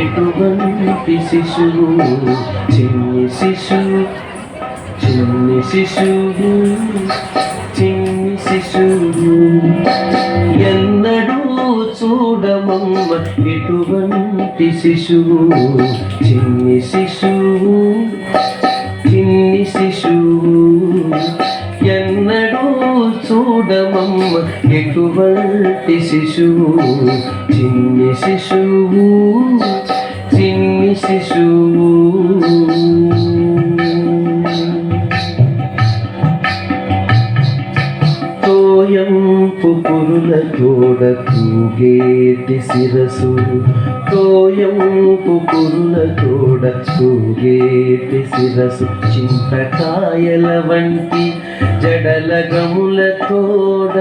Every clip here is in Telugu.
ఎటువంటి శిశువు చిన్ని శిశువు చిన్ని శిశువు చిన్ని శిశువు ఎన్నడూ చూడమమ్మ ఎటువంటి శిశువు చిన్ని శిశువు చిన్ని శిశువు ఎన్నడూ చూడమమ్మ ఎటువంటి శిశువు చిన్ని శిశువు చిన్ని శిశువు తోయంపు పురుల తోడ తూగేటి శిరసు తోయంపు పురుల తోడ తూగేటి శిరసు చింతకాయల వంటి జడల గముల తోడ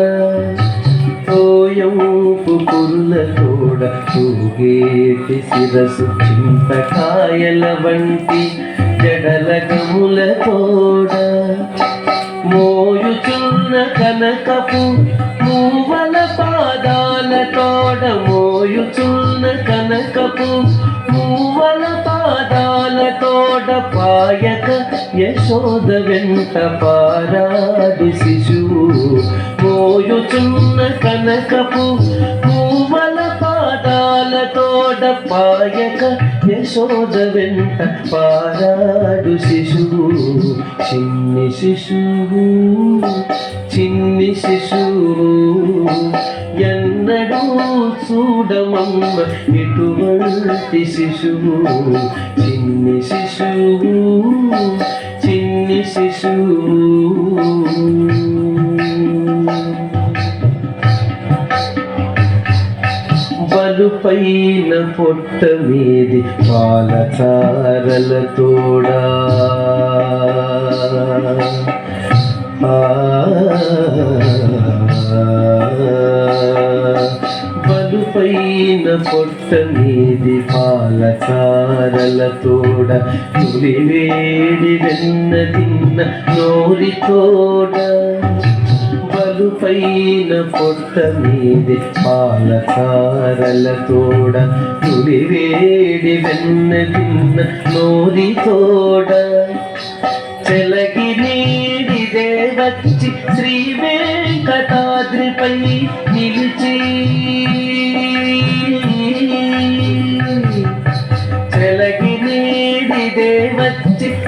తోయంపు పురుల తోడ తూగేటి శిరసు చింతకాయల వంటి జడల గముల తోడ మోయుచున్న కనకపు మూవల పాదాల తోడ మోయుచున్న కనకపు మూవల పాదాల తోడ పాయక యశోద వెంట పారాడు శిశువు మోయుచున్న కనకపు మూవల పాదాల తోడ పాయక యశోద వెంట పారాడు శిశువు చిన్ని శిశువు చిన్ని శిశువు ఎన్నడూ చూడమమ్మ ఎటువంటి శిశువు చిన్ని శిశువు చిన్ని శిశువు బలుపైన పొట్ట మీది పాలచారల తోడా బలుపైన పొట్ట మీది పాలచారల తోడ తులివేడి వెన్న తిన్న నోరి తోడ బలుపైన పొట్ట మీది పాలచారల తోడ తులివేడి వెన్న తిన్న నోరి తోడ చెలగి నీడిదే వచ్చి శ్రీ వెంకటాద్రిపై నిలిచి